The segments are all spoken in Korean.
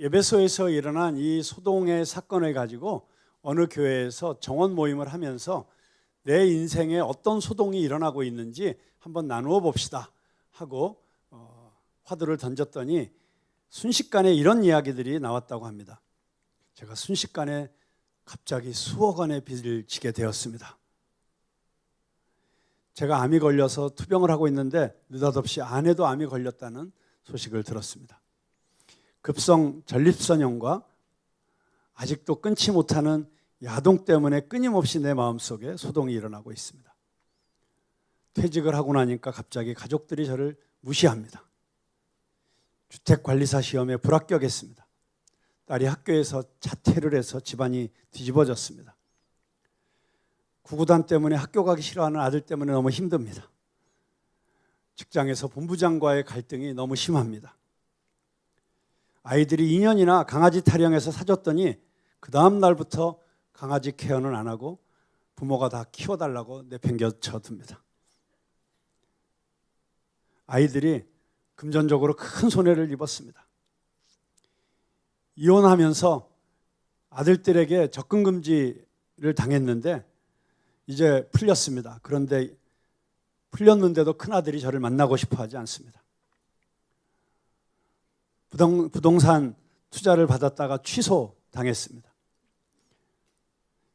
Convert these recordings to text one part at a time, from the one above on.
에베소에서 일어난 이 소동의 사건을 가지고 어느 교회에서 정원 모임을 하면서 내 인생에 어떤 소동이 일어나고 있는지 한번 나누어 봅시다 하고 화두를 던졌더니 순식간에 이런 이야기들이 나왔다고 합니다. 제가 순식간에 갑자기 수억 원의 빚을 지게 되었습니다. 제가 암이 걸려서 투병을 하고 있는데 느닷없이 아내도 암이 걸렸다는 소식을 들었습니다. 급성 전립선염과 아직도 끊지 못하는 야동 때문에 끊임없이 내 마음속에 소동이 일어나고 있습니다. 퇴직을 하고 나니까 갑자기 가족들이 저를 무시합니다. 주택관리사 시험에 불합격했습니다. 딸이 학교에서 자퇴를 해서 집안이 뒤집어졌습니다. 구구단 때문에 학교 가기 싫어하는 아들 때문에 너무 힘듭니다. 직장에서 본부장과의 갈등이 너무 심합니다. 아이들이 2년이나 강아지 탈영해서 사줬더니 그 다음 날부터 강아지 케어는 안 하고 부모가 다 키워달라고 내팽겨쳐 둡니다. 아이들이 금전적으로 큰 손해를 입었습니다. 이혼하면서 아들들에게 접근 금지를 당했는데 이제 풀렸습니다. 그런데 풀렸는데도 큰아들이 저를 만나고 싶어 하지 않습니다. 부동산 투자를 받았다가 취소당했습니다.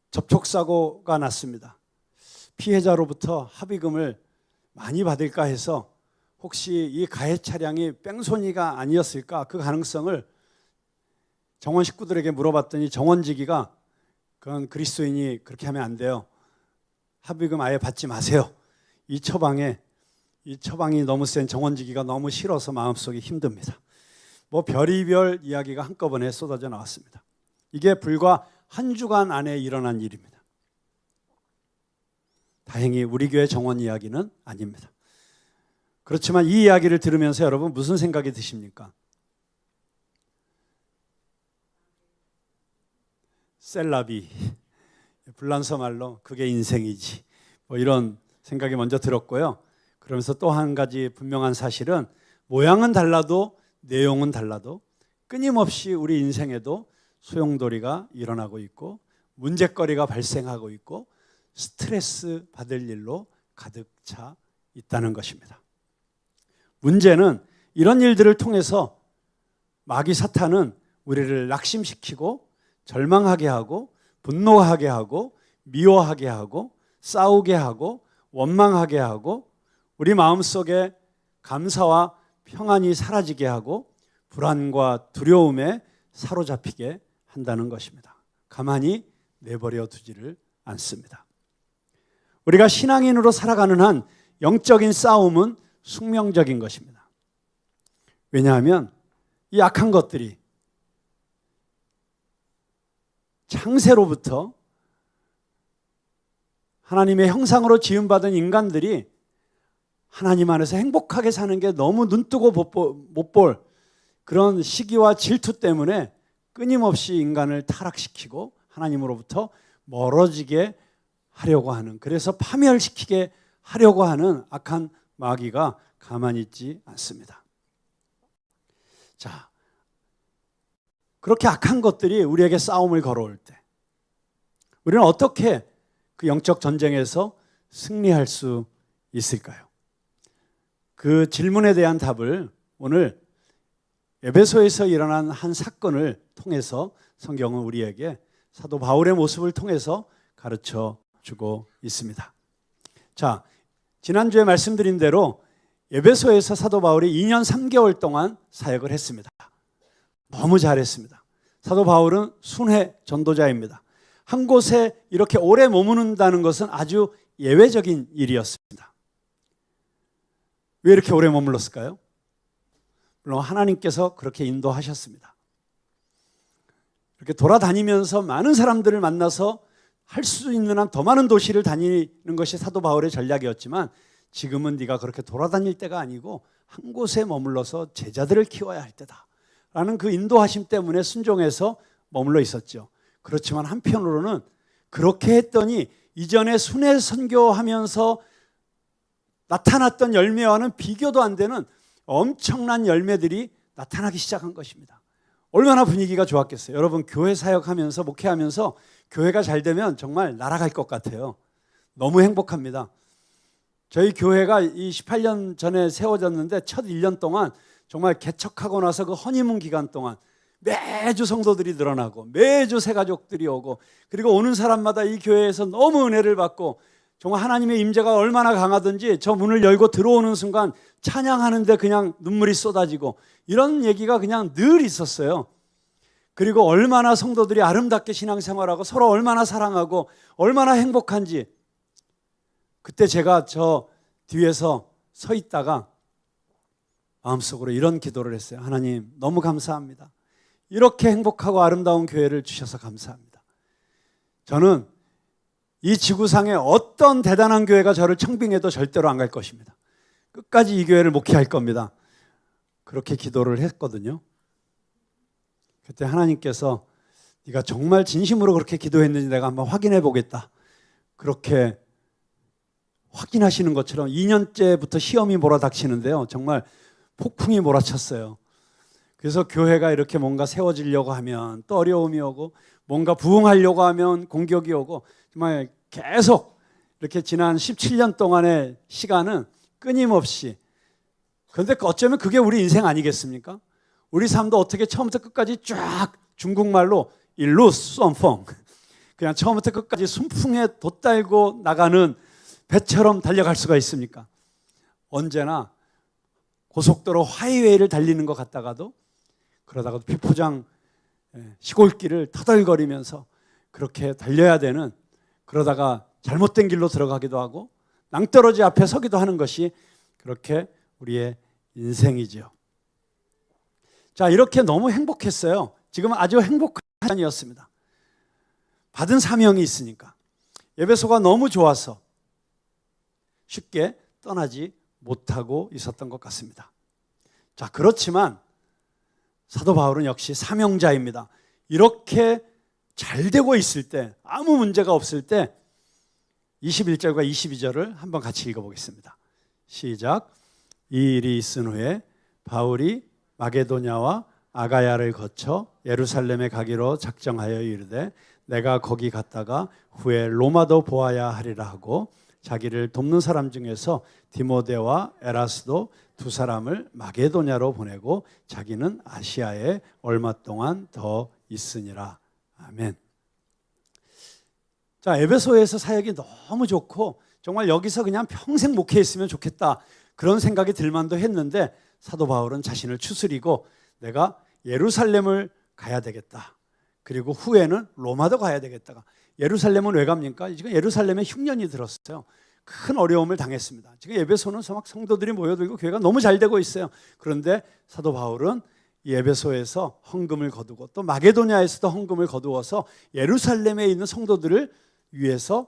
접촉사고가 났습니다. 피해자로부터 합의금을 많이 받을까 해서 혹시 이 가해 차량이 뺑소니가 아니었을까 그 가능성을 정원 식구들에게 물어봤더니 정원지기가 그건 그리스도인이 그렇게 하면 안 돼요. 합의금 아예 받지 마세요. 이 처방이 너무 센 정원지기가 너무 싫어서 마음속이 힘듭니다. 별의별 이야기가 한꺼번에 쏟아져 나왔습니다. 이게 불과 한 주간 안에 일어난 일입니다. 다행히 우리 교회 정원 이야기는 아닙니다. 그렇지만 이 이야기를 들으면서 여러분 무슨 생각이 드십니까? 셀라비, 불란서 말로 그게 인생이지 이런 생각이 먼저 들었고요. 그러면서 또 한 가지 분명한 사실은 모양은 달라도 내용은 달라도 끊임없이 우리 인생에도 소용돌이가 일어나고 있고 문제거리가 발생하고 있고 스트레스 받을 일로 가득 차 있다는 것입니다. 문제는 이런 일들을 통해서 마귀 사탄은 우리를 낙심시키고 절망하게 하고 분노하게 하고 미워하게 하고 싸우게 하고 원망하게 하고 우리 마음속에 감사와 평안이 사라지게 하고 불안과 두려움에 사로잡히게 한다는 것입니다. 가만히 내버려 두지를 않습니다. 우리가 신앙인으로 살아가는 한 영적인 싸움은 숙명적인 것입니다. 왜냐하면 이 악한 것들이 창세로부터 하나님의 형상으로 지음받은 인간들이 하나님 안에서 행복하게 사는 게 너무 눈뜨고 못 볼 그런 시기와 질투 때문에 끊임없이 인간을 타락시키고 하나님으로부터 멀어지게 하려고 하는, 그래서 파멸시키게 하려고 하는 악한 마귀가 가만히 있지 않습니다. 자, 그렇게 악한 것들이 우리에게 싸움을 걸어올 때 우리는 어떻게 그 영적 전쟁에서 승리할 수 있을까요? 그 질문에 대한 답을 오늘 에베소에서 일어난 한 사건을 통해서 성경은 우리에게 사도 바울의 모습을 통해서 가르쳐 주고 있습니다. 자, 지난주에 말씀드린 대로 에베소에서 사도 바울이 2년 3개월 동안 사역을 했습니다. 너무 잘했습니다. 사도 바울은 순회 전도자입니다. 한 곳에 이렇게 오래 머무는다는 것은 아주 예외적인 일이었습니다. 왜 이렇게 오래 머물렀을까요? 물론 하나님께서 그렇게 인도하셨습니다. 이렇게 돌아다니면서 많은 사람들을 만나서 할 수 있는 한 더 많은 도시를 다니는 것이 사도 바울의 전략이었지만 지금은 네가 그렇게 돌아다닐 때가 아니고 한 곳에 머물러서 제자들을 키워야 할 때다 라는 그 인도하심 때문에 순종해서 머물러 있었죠. 그렇지만 한편으로는 그렇게 했더니 이전에 순회 선교하면서 나타났던 열매와는 비교도 안 되는 엄청난 열매들이 나타나기 시작한 것입니다. 얼마나 분위기가 좋았겠어요. 여러분 교회 사역하면서 목회하면서 교회가 잘 되면 정말 날아갈 것 같아요. 너무 행복합니다. 저희 교회가 이 18년 전에 세워졌는데 첫 1년 동안 정말 개척하고 나서 그 허니문 기간 동안 매주 성도들이 늘어나고 매주 새 가족들이 오고 그리고 오는 사람마다 이 교회에서 너무 은혜를 받고 정말 하나님의 임재가 얼마나 강하든지 저 문을 열고 들어오는 순간 찬양하는데 그냥 눈물이 쏟아지고 이런 얘기가 그냥 늘 있었어요. 그리고 얼마나 성도들이 아름답게 신앙생활하고 서로 얼마나 사랑하고 얼마나 행복한지 그때 제가 저 뒤에서 서 있다가 마음속으로 이런 기도를 했어요. 하나님 너무 감사합니다. 이렇게 행복하고 아름다운 교회를 주셔서 감사합니다. 저는 이 지구상에 어떤 대단한 교회가 저를 청빙해도 절대로 안 갈 것입니다. 끝까지 이 교회를 목회할 겁니다. 그렇게 기도를 했거든요. 그때 하나님께서 네가 정말 진심으로 그렇게 기도했는지 내가 한번 확인해 보겠다. 그렇게 확인하시는 것처럼 2년째부터 시험이 몰아닥치는데요. 정말 폭풍이 몰아쳤어요. 그래서 교회가 이렇게 뭔가 세워지려고 하면 또 어려움이 오고 뭔가 부흥하려고 하면 공격이 오고 정말 계속 이렇게 지난 17년 동안의 시간은 끊임없이 그런데 어쩌면 그게 우리 인생 아니겠습니까? 우리 삶도 어떻게 처음부터 끝까지 쫙 중국말로 일루 쏜펑 그냥 처음부터 끝까지 순풍에 돛달고 나가는 배처럼 달려갈 수가 있습니까? 언제나 고속도로 하이웨이를 달리는 것 같다가도 그러다가도 비포장 시골길을 터덜거리면서 그렇게 달려야 되는 그러다가 잘못된 길로 들어가기도 하고 낭떠러지 앞에 서기도 하는 것이 그렇게 우리의 인생이죠. 자, 이렇게 너무 행복했어요. 지금 아주 행복한 시간이었습니다. 받은 사명이 있으니까. 에베소가 너무 좋아서 쉽게 떠나지 못하고 있었던 것 같습니다. 자, 그렇지만 사도 바울은 역시 사명자입니다. 이렇게 잘 되고 있을 때, 아무 문제가 없을 때 21절과 22절을 한번 같이 읽어보겠습니다. 시작. 이 일이 있은 후에 바울이 마게도냐와 아가야를 거쳐 예루살렘에 가기로 작정하여 이르되 내가 거기 갔다가 후에 로마도 보아야 하리라 하고 자기를 돕는 사람 중에서 디모데와 에라스도 두 사람을 마게도냐로 보내고 자기는 아시아에 얼마 동안 더 있으니라. 아멘. 자, 에베소에서 사역이 너무 좋고 정말 여기서 그냥 평생 목회했으면 좋겠다 그런 생각이 들만도 했는데 사도 바울은 자신을 추스리고 내가 예루살렘을 가야 되겠다. 그리고 후에는 로마도 가야 되겠다가 예루살렘은 왜 갑니까? 지금 예루살렘에 흉년이 들었어요. 큰 어려움을 당했습니다. 지금 에베소는 성도들이 모여들고 교회가 너무 잘 되고 있어요. 그런데 사도 바울은 이 에베소에서 헌금을 거두고 또 마게도냐에서도 헌금을 거두어서 예루살렘에 있는 성도들을 위해서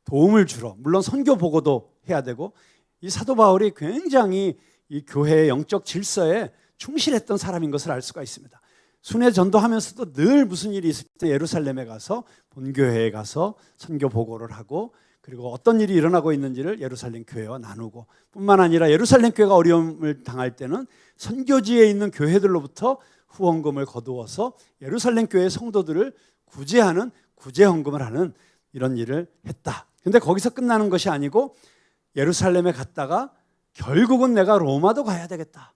도움을 주러 물론 선교 보고도 해야 되고 이 사도 바울이 굉장히 이 교회의 영적 질서에 충실했던 사람인 것을 알 수가 있습니다. 순회 전도하면서도 늘 무슨 일이 있을 때 예루살렘에 가서 본교회에 가서 선교 보고를 하고 그리고 어떤 일이 일어나고 있는지를 예루살렘 교회와 나누고 뿐만 아니라 예루살렘 교회가 어려움을 당할 때는 선교지에 있는 교회들로부터 후원금을 거두어서 예루살렘 교회의 성도들을 구제하는 구제 헌금을 하는 이런 일을 했다. 근데 거기서 끝나는 것이 아니고 예루살렘에 갔다가 결국은 내가 로마도 가야 되겠다.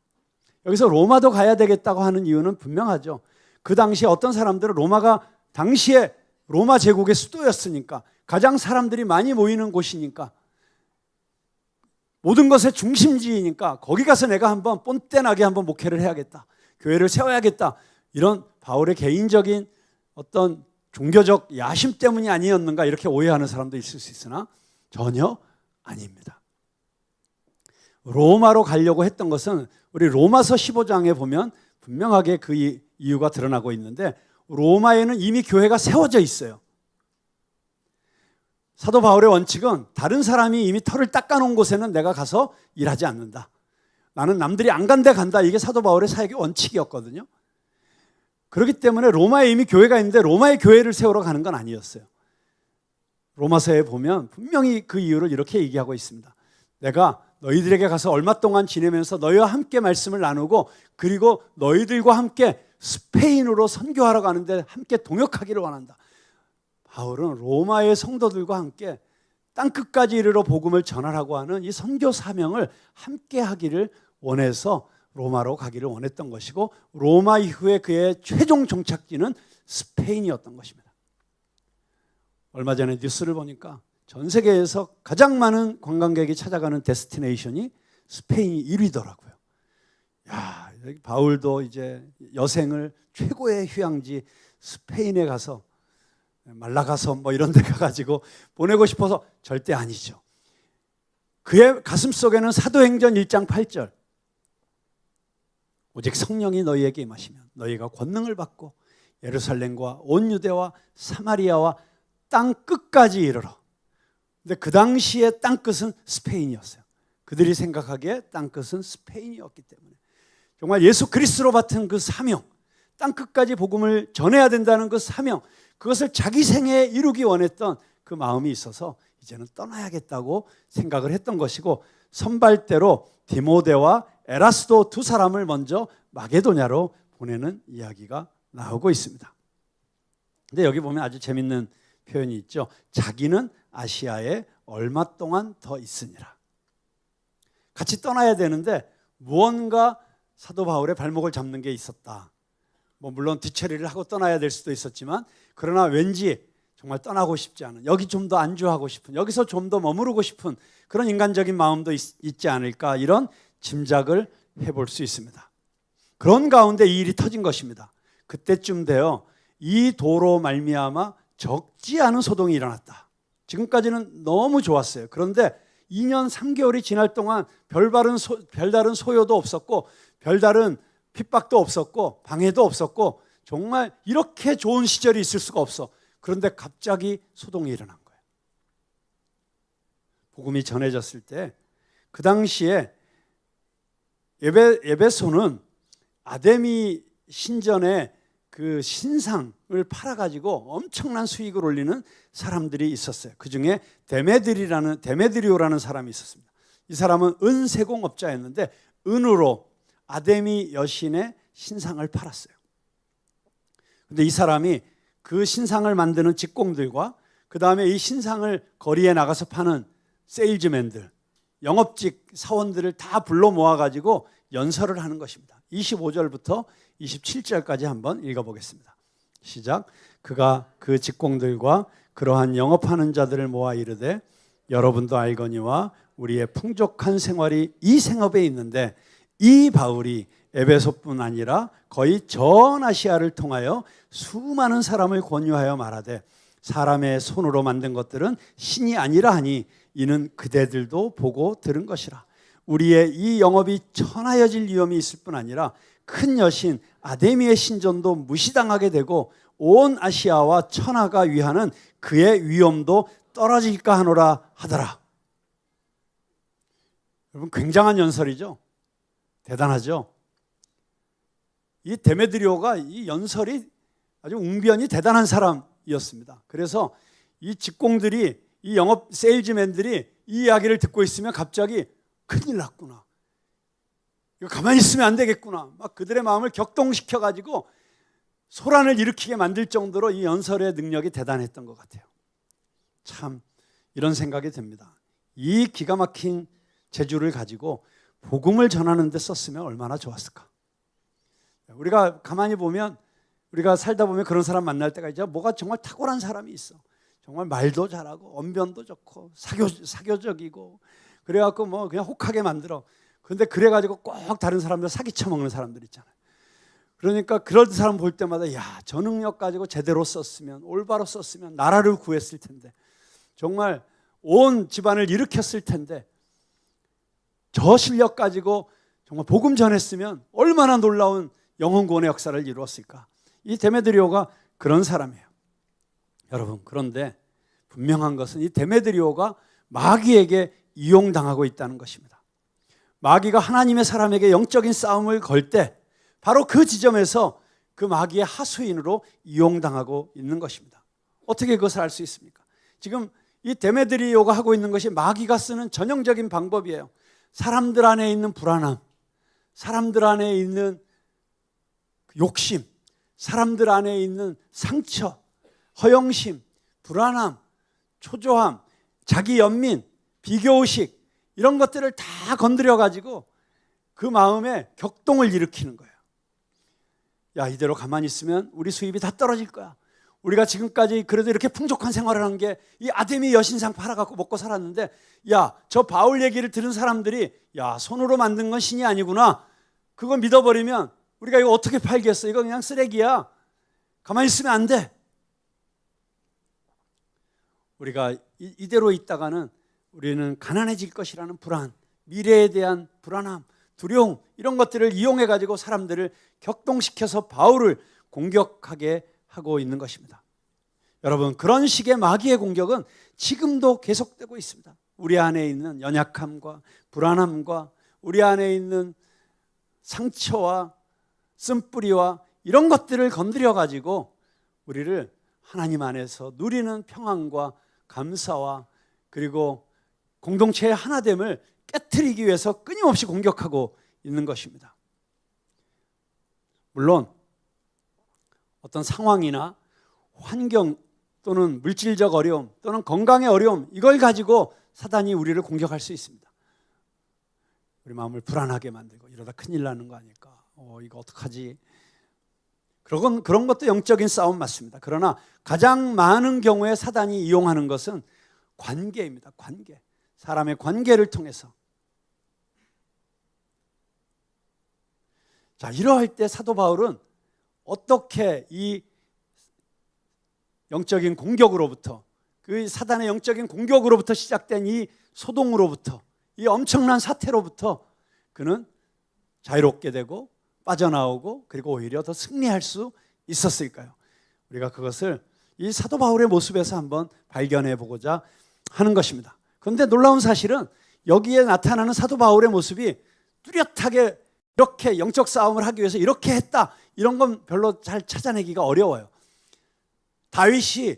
여기서 로마도 가야 되겠다고 하는 이유는 분명하죠. 그 당시에 어떤 사람들은 로마가 당시에 로마 제국의 수도였으니까 가장 사람들이 많이 모이는 곳이니까 모든 것의 중심지이니까 거기 가서 내가 한번 뽐떼나게 한번 목회를 해야겠다. 교회를 세워야겠다. 이런 바울의 개인적인 어떤 종교적 야심 때문이 아니었는가 이렇게 오해하는 사람도 있을 수 있으나 전혀 아닙니다. 로마로 가려고 했던 것은 우리 로마서 15장에 보면 분명하게 그 이유가 드러나고 있는데 로마에는 이미 교회가 세워져 있어요. 사도 바울의 원칙은 다른 사람이 이미 털을 닦아놓은 곳에는 내가 가서 일하지 않는다. 나는 남들이 안 간데 간다. 이게 사도 바울의 사역의 원칙이었거든요. 그렇기 때문에 로마에 이미 교회가 있는데 로마의 교회를 세우러 가는 건 아니었어요. 로마서에 보면 분명히 그 이유를 이렇게 얘기하고 있습니다. 내가 너희들에게 가서 얼마 동안 지내면서 너희와 함께 말씀을 나누고 그리고 너희들과 함께 스페인으로 선교하러 가는데 함께 동역하기를 원한다. 바울은 로마의 성도들과 함께 땅끝까지 이르러 복음을 전하라고 하는 이 선교 사명을 함께 하기를 원해서 로마로 가기를 원했던 것이고, 로마 이후에 그의 최종 종착지는 스페인이었던 것입니다. 얼마 전에 뉴스를 보니까 전 세계에서 가장 많은 관광객이 찾아가는 데스티네이션이 스페인이 1위더라고요. 야, 바울도 이제 여생을 최고의 휴양지 스페인에 가서 말라가서 뭐 이런 데 가가지고 보내고 싶어서 절대 아니죠. 그의 가슴 속에는 사도행전 1장 8절, 오직 성령이 너희에게 임하시면 너희가 권능을 받고 예루살렘과 온 유대와 사마리아와 땅 끝까지 이르러. 근데 그 당시에 땅 끝은 스페인이었어요. 그들이 생각하기에 땅 끝은 스페인이었기 때문에 정말 예수 그리스도로 받은 그 사명, 땅 끝까지 복음을 전해야 된다는 그 사명, 그것을 자기 생애에 이루기 원했던 그 마음이 있어서 이제는 떠나야겠다고 생각을 했던 것이고, 선발대로 디모데와 에라스도 두 사람을 먼저 마게도냐로 보내는 이야기가 나오고 있습니다. 근데 여기 보면 아주 재밌는 표현이 있죠. 자기는 아시아에 얼마 동안 더 있으니라. 같이 떠나야 되는데 무언가 사도 바울의 발목을 잡는 게 있었다. 뭐 물론 뒤처리를 하고 떠나야 될 수도 있었지만, 그러나 왠지 정말 떠나고 싶지 않은, 여기 좀 더 안주하고 싶은, 여기서 좀 더 머무르고 싶은 그런 인간적인 마음도 있지 않을까, 이런 짐작을 해볼 수 있습니다. 그런 가운데 이 일이 터진 것입니다. 그때쯤 되어 이 도로 말미암아 적지 않은 소동이 일어났다. 지금까지는 너무 좋았어요. 그런데 2년 3개월이 지날 동안 별다른 소요도 없었고, 별다른 핍박도 없었고, 방해도 없었고, 정말 이렇게 좋은 시절이 있을 수가 없어. 그런데 갑자기 소동이 일어난 거예요. 복음이 전해졌을 때 그 당시에 에베소는 아데미 신전에 그 신상을 팔아가지고 엄청난 수익을 올리는 사람들이 있었어요. 그 중에 데메드리오라는 사람이 있었습니다. 이 사람은 은세공업자였는데 은으로 아데미 여신의 신상을 팔았어요. 근데 이 사람이 그 신상을 만드는 직공들과 그 다음에 이 신상을 거리에 나가서 파는 세일즈맨들, 영업직 사원들을 다 불러 모아가지고 연설을 하는 것입니다. 25절부터 27절까지 한번 읽어보겠습니다. 시작. 그가 그 직공들과 그러한 영업하는 자들을 모아 이르되, 여러분도 알거니와 우리의 풍족한 생활이 이 생업에 있는데, 이 바울이 에베소뿐 아니라 거의 전 아시아를 통하여 수많은 사람을 권유하여 말하되, 사람의 손으로 만든 것들은 신이 아니라 하니 이는 그대들도 보고 들은 것이라. 우리의 이 영업이 천하여질 위험이 있을 뿐 아니라 큰 여신 아데미의 신전도 무시당하게 되고 온 아시아와 천하가 위하는 그의 위엄도 떨어질까 하노라 하더라. 여러분, 굉장한 연설이죠. 대단하죠. 이 데메드리오가 이 연설이 아주 웅변이 대단한 사람이었습니다. 그래서 이 직공들이, 이 영업 세일즈맨들이 이 이야기를 듣고 있으면 갑자기 큰일 났구나, 이거 가만히 있으면 안 되겠구나, 막 그들의 마음을 격동시켜가지고 소란을 일으키게 만들 정도로 이 연설의 능력이 대단했던 것 같아요. 참 이런 생각이 듭니다. 이 기가 막힌 재주를 가지고 복음을 전하는 데 썼으면 얼마나 좋았을까. 우리가 가만히 보면, 우리가 살다 보면 그런 사람 만날 때가 있죠. 뭐가 정말 탁월한 사람이 있어. 정말 말도 잘하고 언변도 좋고 사교적이고 그래갖고 뭐 그냥 혹하게 만들어. 그런데 그래가지고 꼭 다른 사람들 사기쳐먹는 사람들 있잖아요. 그러니까 그런 사람 볼 때마다, 야, 저 능력 가지고 제대로 썼으면, 올바로 썼으면 나라를 구했을 텐데, 정말 온 집안을 일으켰을 텐데, 저 실력 가지고 정말 복음 전했으면 얼마나 놀라운 영혼 구원의 역사를 이루었을까. 이 데메드리오가 그런 사람이에요. 여러분, 그런데 분명한 것은 이 데메드리오가 마귀에게 이용당하고 있다는 것입니다. 마귀가 하나님의 사람에게 영적인 싸움을 걸 때 바로 그 지점에서 그 마귀의 하수인으로 이용당하고 있는 것입니다. 어떻게 그것을 알 수 있습니까? 지금 이 데메드리오가 하고 있는 것이 마귀가 쓰는 전형적인 방법이에요. 사람들 안에 있는 불안함, 사람들 안에 있는 욕심, 사람들 안에 있는 상처, 허영심, 불안함, 초조함, 자기 연민, 비교의식 이런 것들을 다 건드려 가지고 그 마음에 격동을 일으키는 거예요. 야, 이대로 가만히 있으면 우리 수입이 다 떨어질 거야. 우리가 지금까지 그래도 이렇게 풍족한 생활을 한 게 이 아데미 여신상 팔아갖고 먹고 살았는데, 야, 저 바울 얘기를 들은 사람들이 야, 손으로 만든 건 신이 아니구나. 그거 믿어버리면 우리가 이거 어떻게 팔겠어? 이거 그냥 쓰레기야. 가만히 있으면 안 돼. 우리가 이대로 있다가는 우리는 가난해질 것이라는 불안, 미래에 대한 불안함, 두려움 이런 것들을 이용해 가지고 사람들을 격동시켜서 바울을 공격하게 하고 있는 것입니다. 여러분, 그런 식의 마귀의 공격은 지금도 계속되고 있습니다. 우리 안에 있는 연약함과 불안함과 우리 안에 있는 상처와 쓴뿌리와 이런 것들을 건드려 가지고 우리를 하나님 안에서 누리는 평안과 감사와 그리고 공동체의 하나됨을 깨트리기 위해서 끊임없이 공격하고 있는 것입니다. 물론 어떤 상황이나 환경 또는 물질적 어려움 또는 건강의 어려움 이걸 가지고 사단이 우리를 공격할 수 있습니다. 우리 마음을 불안하게 만들고 이러다 큰일 나는 거 아닐까? 이거 어떡하지? 그런 것도 영적인 싸움 맞습니다. 그러나 가장 많은 경우에 사단이 이용하는 것은 관계입니다. 관계. 사람의 관계를 통해서. 자, 이러할 때 사도 바울은 어떻게 이 영적인 공격으로부터, 그 사단의 영적인 공격으로부터 시작된 이 소동으로부터, 이 엄청난 사태로부터 그는 자유롭게 되고 빠져나오고 그리고 오히려 더 승리할 수 있었을까요? 우리가 그것을 이 사도 바울의 모습에서 한번 발견해 보고자 하는 것입니다. 그런데 놀라운 사실은 여기에 나타나는 사도 바울의 모습이 뚜렷하게 이렇게 영적 싸움을 하기 위해서 이렇게 했다, 이런 건 별로 잘 찾아내기가 어려워요. 다윗이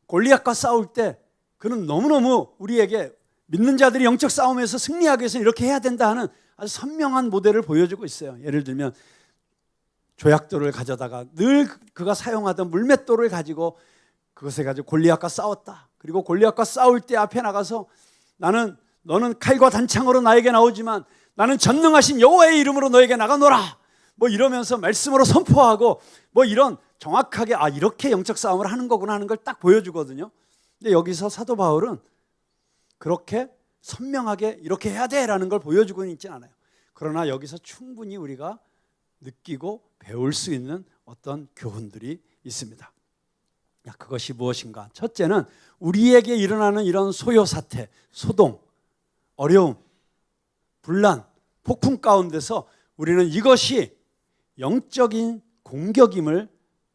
골리앗과 싸울 때 그는 너무너무 우리에게 믿는 자들이 영적 싸움에서 승리하기 위해서 이렇게 해야 된다 하는 아주 선명한 모델을 보여주고 있어요. 예를 들면 조약돌을 가져다가 늘 그가 사용하던 물맷돌을 가지고 그것에 가지고 골리앗과 싸웠다. 그리고 골리앗과 싸울 때 앞에 나가서 너는 칼과 단창으로 나에게 나오지만 나는 전능하신 여호와의 이름으로 너에게 나가노라, 뭐 이러면서 말씀으로 선포하고 뭐 이런 정확하게 이렇게 영적 싸움을 하는 거구나 하는 걸 딱 보여주거든요. 근데 여기서 사도 바울은 그렇게 선명하게 이렇게 해야 돼라는 걸 보여주고는 있지 않아요. 그러나 여기서 충분히 우리가 느끼고 배울 수 있는 어떤 교훈들이 있습니다. 그것이 무엇인가? 첫째는 우리에게 일어나는 이런 소요 사태, 소동, 어려움, 분란, 폭풍 가운데서 우리는 이것이 영적인 공격임을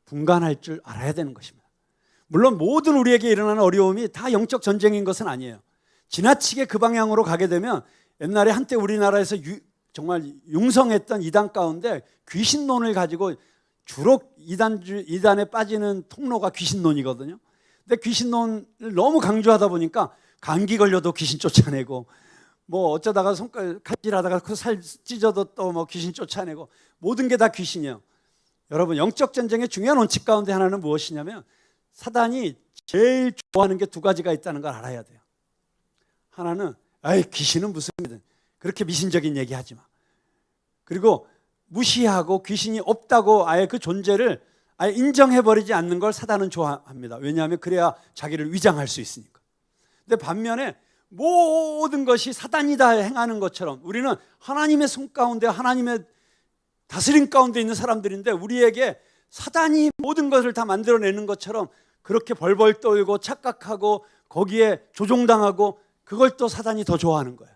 분간할 줄 알아야 되는 것입니다. 물론 모든 우리에게 일어나는 어려움이 다 영적 전쟁인 것은 아니에요. 지나치게 그 방향으로 가게 되면 옛날에 한때 우리나라에서 정말 융성했던 이단 가운데 귀신론을 가지고 주로 이단에 빠지는 통로가 귀신론이거든요. 근데 귀신론을 너무 강조하다 보니까 감기 걸려도 귀신 쫓아내고 뭐 어쩌다가 손가락 칼질하다가 그 살 찢어도 또 뭐 귀신 쫓아내고 모든 게 다 귀신이에요. 여러분, 영적 전쟁의 중요한 원칙 가운데 하나는 무엇이냐면 사단이 제일 좋아하는 게 두 가지가 있다는 걸 알아야 돼요. 하나는 귀신은 무슨 일이든 그렇게 미신적인 얘기하지 마. 그리고 무시하고 귀신이 없다고 아예 그 존재를 아예 인정해버리지 않는 걸 사단은 좋아합니다. 왜냐하면 그래야 자기를 위장할 수 있으니까. 근데 반면에 모든 것이 사단이다 행하는 것처럼 우리는 하나님의 손 가운데 하나님의 다스림 가운데 있는 사람들인데 우리에게 사단이 모든 것을 다 만들어내는 것처럼 그렇게 벌벌 떨고 착각하고 거기에 조종당하고 그걸 또 사단이 더 좋아하는 거예요.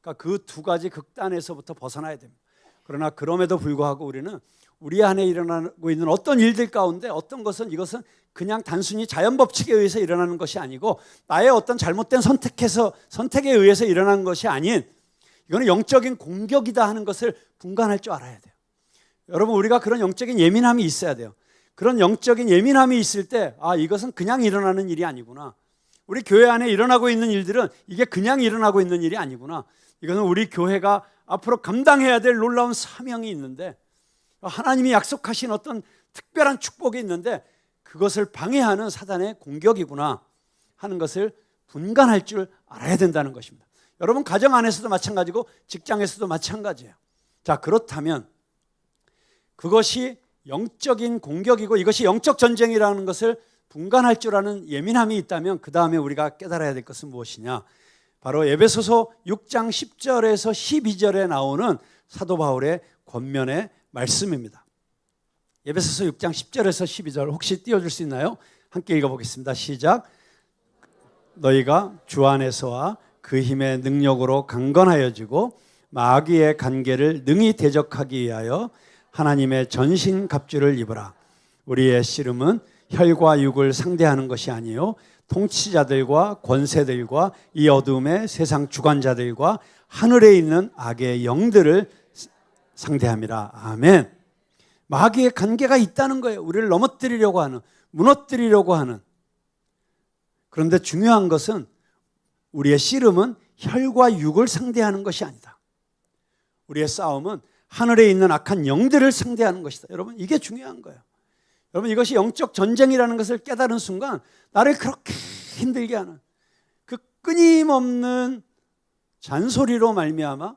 그러니까 그 두 가지 극단에서부터 벗어나야 됩니다. 그러나 그럼에도 불구하고 우리는 우리 안에 일어나고 있는 어떤 일들 가운데 어떤 것은 이것은 그냥 단순히 자연 법칙에 의해서 일어나는 것이 아니고 나의 어떤 잘못된 선택에 의해서 일어난 것이 아닌 이거는 영적인 공격이다 하는 것을 분간할 줄 알아야 돼요. 여러분, 우리가 그런 영적인 예민함이 있어야 돼요. 그런 영적인 예민함이 있을 때 이것은 그냥 일어나는 일이 아니구나. 우리 교회 안에 일어나고 있는 일들은 이게 그냥 일어나고 있는 일이 아니구나. 이것은 우리 교회가 앞으로 감당해야 될 놀라운 사명이 있는데 하나님이 약속하신 어떤 특별한 축복이 있는데 그것을 방해하는 사단의 공격이구나 하는 것을 분간할 줄 알아야 된다는 것입니다. 여러분 가정 안에서도 마찬가지고 직장에서도 마찬가지예요. 자, 그렇다면 그것이 영적인 공격이고 이것이 영적 전쟁이라는 것을 분간할 줄 아는 예민함이 있다면 그 다음에 우리가 깨달아야 될 것은 무엇이냐? 바로 에베소서 6장 10절에서 12절에 나오는 사도 바울의 권면의 말씀입니다. 에베소서 6장 10절에서 12절 혹시 띄워줄 수 있나요? 함께 읽어보겠습니다. 시작. 너희가 주 안에서와 그 힘의 능력으로 강건하여지고 마귀의 간계를 능히 대적하기 위하여 하나님의 전신 갑주를 입으라. 우리의 씨름은 혈과 육을 상대하는 것이 아니요 통치자들과 권세들과 이 어둠의 세상 주관자들과 하늘에 있는 악의 영들을 상대함이라. 아멘. 마귀의 관계가 있다는 거예요. 우리를 넘어뜨리려고 하는, 무너뜨리려고 하는. 그런데 중요한 것은 우리의 씨름은 혈과 육을 상대하는 것이 아니다. 우리의 싸움은 하늘에 있는 악한 영들을 상대하는 것이다. 여러분, 이게 중요한 거예요. 여러분, 이것이 영적 전쟁이라는 것을 깨달은 순간 나를 그렇게 힘들게 하는 그 끊임없는 잔소리로 말미암아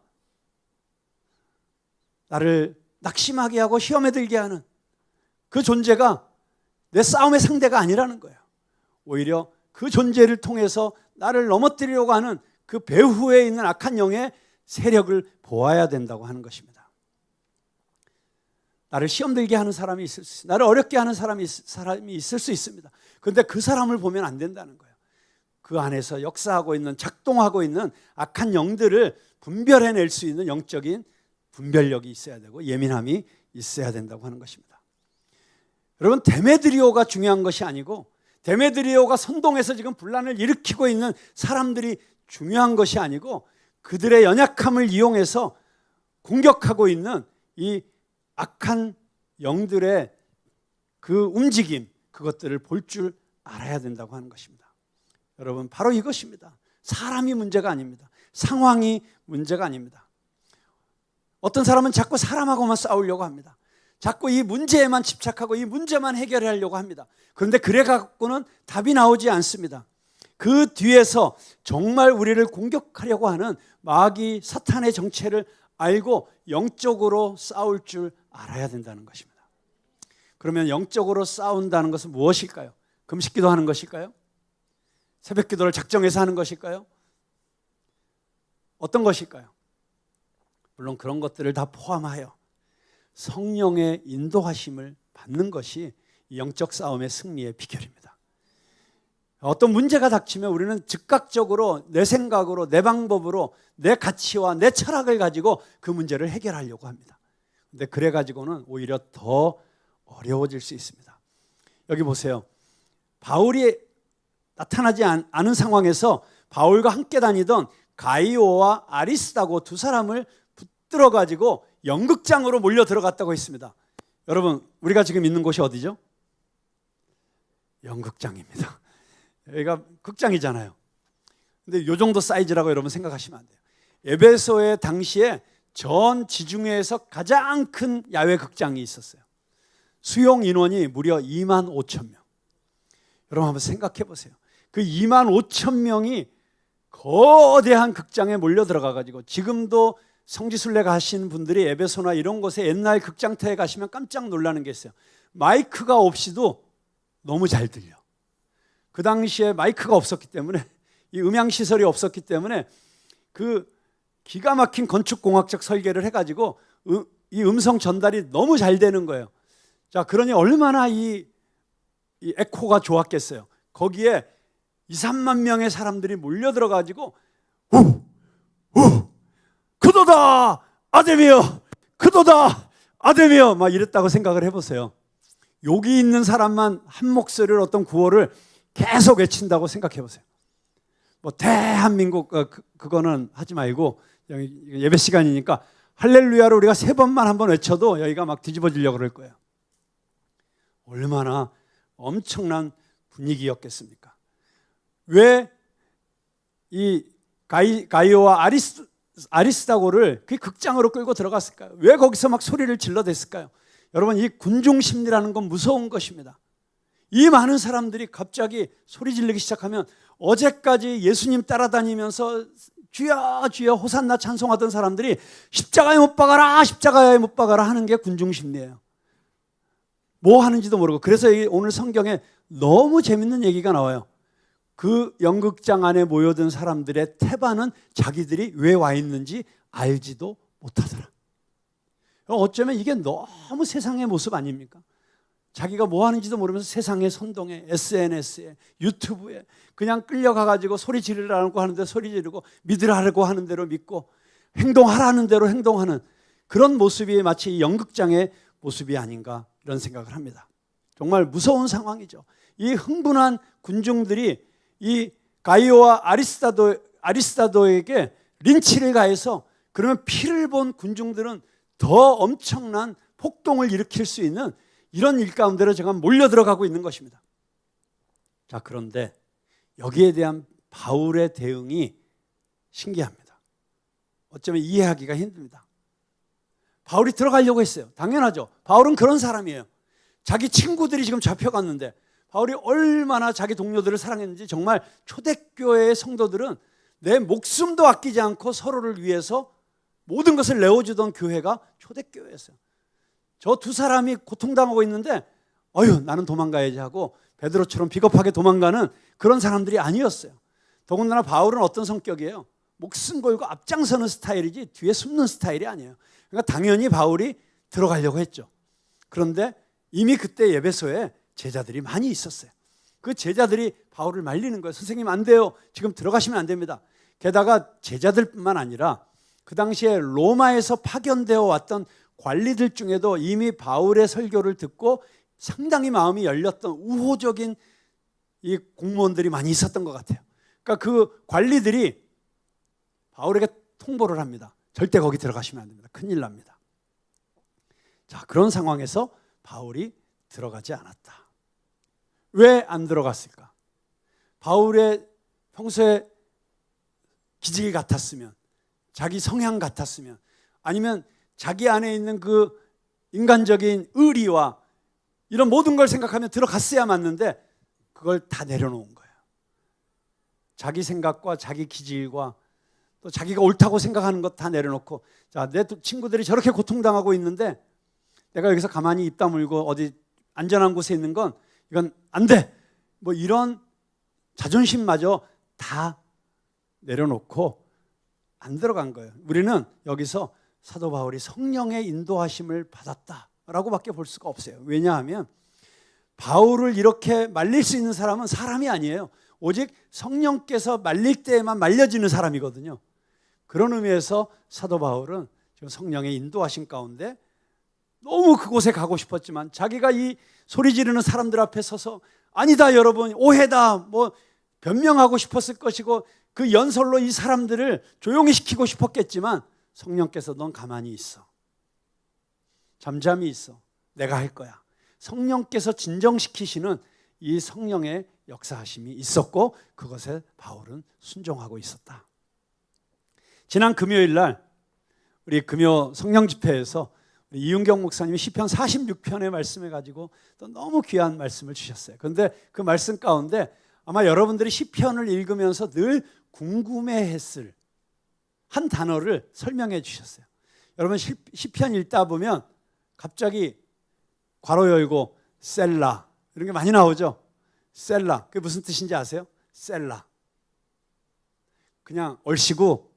나를 낙심하게 하고 시험에 들게 하는 그 존재가 내 싸움의 상대가 아니라는 거예요. 오히려 그 존재를 통해서 나를 넘어뜨리려고 하는 그 배후에 있는 악한 영의 세력을 보아야 된다고 하는 것입니다. 나를 시험 들게 하는 사람이 있을 수 있습니다. 나를 어렵게 하는 사람이 있을 수 있습니다. 그런데 그 사람을 보면 안 된다는 거예요. 그 안에서 역사하고 있는, 작동하고 있는 악한 영들을 분별해낼 수 있는 영적인 분별력이 있어야 되고 예민함이 있어야 된다고 하는 것입니다. 여러분, 데메드리오가 중요한 것이 아니고 데메드리오가 선동해서 지금 분란을 일으키고 있는 사람들이 중요한 것이 아니고 그들의 연약함을 이용해서 공격하고 있는 이 악한 영들의 그 움직임, 그것들을 볼 줄 알아야 된다고 하는 것입니다. 여러분, 바로 이것입니다. 사람이 문제가 아닙니다. 상황이 문제가 아닙니다. 어떤 사람은 자꾸 사람하고만 싸우려고 합니다. 자꾸 이 문제에만 집착하고 이 문제만 해결하려고 합니다. 그런데 그래 갖고는 답이 나오지 않습니다. 그 뒤에서 정말 우리를 공격하려고 하는 마귀 사탄의 정체를 알고 영적으로 싸울 줄 알아야 된다는 것입니다. 그러면 영적으로 싸운다는 것은 무엇일까요? 금식기도 하는 것일까요? 새벽기도를 작정해서 하는 것일까요? 어떤 것일까요? 물론 그런 것들을 다 포함하여 성령의 인도하심을 받는 것이 영적 싸움의 승리의 비결입니다. 어떤 문제가 닥치면 우리는 즉각적으로 내 생각으로, 내 방법으로, 내 가치와 내 철학을 가지고 그 문제를 해결하려고 합니다. 그런데 그래 가지고는 오히려 더 어려워질 수 있습니다. 여기 보세요. 바울이 나타나지 않은 상황에서 바울과 함께 다니던 가이오와 아리스다고 두 사람을 붙들어 가지고 연극장으로 몰려 들어갔다고 했습니다. 여러분, 우리가 지금 있는 곳이 어디죠? 연극장입니다. 여기가 극장이잖아요. 근데 이 정도 사이즈라고 여러분 생각하시면 안 돼요. 에베소의 당시에 전 지중해에서 가장 큰 야외 극장이 있었어요. 수용 인원이 무려 2만 5천 명. 여러분 한번 생각해 보세요. 그 2만 5천 명이 거대한 극장에 몰려 들어가 가지고 지금도 성지순례 가신 분들이 에베소나 이런 곳에 옛날 극장터에 가시면 깜짝 놀라는 게 있어요. 마이크가 없이도 너무 잘 들려. 그 당시에 마이크가 없었기 때문에, 이 음향시설이 없었기 때문에 그 기가 막힌 건축공학적 설계를 해가지고 이 음성 전달이 너무 잘 되는 거예요. 자, 그러니 얼마나 이 에코가 좋았겠어요. 거기에 2, 3만 명의 사람들이 몰려 들어가지고 그도다 아데미여, 그도다 아데미여 막 이랬다고 생각을 해보세요. 여기 있는 사람만 한 목소리로 어떤 구호를 계속 외친다고 생각해 보세요. 뭐 대한민국 그거는 하지 말고 예배 시간이니까 할렐루야를 우리가 3번만 한번 외쳐도 여기가 막 뒤집어지려고 그럴 거예요. 얼마나 엄청난 분위기였겠습니까? 왜 이 가이오와 아리스다고를 그 극장으로 끌고 들어갔을까요? 왜 거기서 막 소리를 질러댔을까요? 여러분, 이 군중 심리라는 건 무서운 것입니다. 이 많은 사람들이 갑자기 소리 지르기 시작하면 어제까지 예수님 따라다니면서 주여 주여 호산나 찬송하던 사람들이 십자가에 못 박아라 십자가에 못 박아라 하는 게 군중 심리예요. 뭐 하는지도 모르고. 그래서 오늘 성경에 너무 재밌는 얘기가 나와요. 그 연극장 안에 모여든 사람들의 태반은 자기들이 왜 와 있는지 알지도 못하더라. 어쩌면 이게 너무 세상의 모습 아닙니까? 자기가 뭐 하는지도 모르면서 세상의 선동에, SNS에, 유튜브에 그냥 끌려가가지고 소리 지르라고 하는데 소리 지르고, 믿으라고 하는 대로 믿고, 행동하라는 대로 행동하는 그런 모습이 마치 연극장의 모습이 아닌가 이런 생각을 합니다. 정말 무서운 상황이죠. 이 흥분한 군중들이 이 가이오와 아리스타도에게 린치를 가해서, 그러면 피를 본 군중들은 더 엄청난 폭동을 일으킬 수 있는 이런 일 가운데로 제가 몰려 들어가고 있는 것입니다. 자, 그런데 여기에 대한 바울의 대응이 신기합니다. 어쩌면 이해하기가 힘듭니다. 바울이 들어가려고 했어요. 당연하죠. 바울은 그런 사람이에요. 자기 친구들이 지금 잡혀갔는데 바울이 얼마나 자기 동료들을 사랑했는지, 정말 초대교회의 성도들은 내 목숨도 아끼지 않고 서로를 위해서 모든 것을 내어주던 교회가 초대교회였어요. 저 두 사람이 고통당하고 있는데 나는 도망가야지 하고 베드로처럼 비겁하게 도망가는 그런 사람들이 아니었어요. 더군다나 바울은 어떤 성격이에요? 목숨 걸고 앞장서는 스타일이지 뒤에 숨는 스타일이 아니에요. 그러니까 당연히 바울이 들어가려고 했죠. 그런데 이미 그때 에베소에 제자들이 많이 있었어요. 그 제자들이 바울을 말리는 거예요. 선생님 안 돼요. 지금 들어가시면 안 됩니다. 게다가 제자들뿐만 아니라 그 당시에 로마에서 파견되어 왔던 관리들 중에도 이미 바울의 설교를 듣고 상당히 마음이 열렸던 우호적인 이 공무원들이 많이 있었던 것 같아요. 그러니까 그 관리들이 바울에게 통보를 합니다. 절대 거기 들어가시면 안 됩니다. 큰일 납니다. 자, 그런 상황에서 바울이 들어가지 않았다. 왜 안 들어갔을까? 바울의 평소에 기질 같았으면, 자기 성향 같았으면, 아니면 자기 안에 있는 그 인간적인 의리와 이런 모든 걸 생각하면 들어갔어야 맞는데 그걸 다 내려놓은 거예요. 자기 생각과 자기 기질과 또 자기가 옳다고 생각하는 것 다 내려놓고, 자, 내 친구들이 저렇게 고통당하고 있는데 내가 여기서 가만히 입 다물고 어디 안전한 곳에 있는 건 이건 안 돼. 뭐 이런 자존심마저 다 내려놓고 안 들어간 거예요. 우리는 여기서 사도 바울이 성령의 인도하심을 받았다라고 밖에 볼 수가 없어요. 왜냐하면 바울을 이렇게 말릴 수 있는 사람은 사람이 아니에요. 오직 성령께서 말릴 때에만 말려지는 사람이거든요. 그런 의미에서 사도 바울은 지금 성령의 인도하심 가운데 너무 그곳에 가고 싶었지만, 자기가 이 소리 지르는 사람들 앞에 서서 아니다 여러분 오해다 뭐 변명하고 싶었을 것이고, 그 연설로 이 사람들을 조용히 시키고 싶었겠지만 성령께서 넌 가만히 있어, 잠잠히 있어, 내가 할 거야. 성령께서 진정시키시는 이 성령의 역사하심이 있었고, 그것에 바울은 순종하고 있었다. 지난 금요일 날 우리 금요 성령 집회에서 이윤경 목사님이 시편 46편의 말씀을 가지고 또 너무 귀한 말씀을 주셨어요. 그런데 그 말씀 가운데 아마 여러분들이 시편을 읽으면서 늘 궁금해했을 한 단어를 설명해 주셨어요. 여러분 시편 읽다 보면 갑자기 괄호 열고 셀라 이런 게 많이 나오죠. 셀라, 그게 무슨 뜻인지 아세요? 셀라, 그냥 얼씨구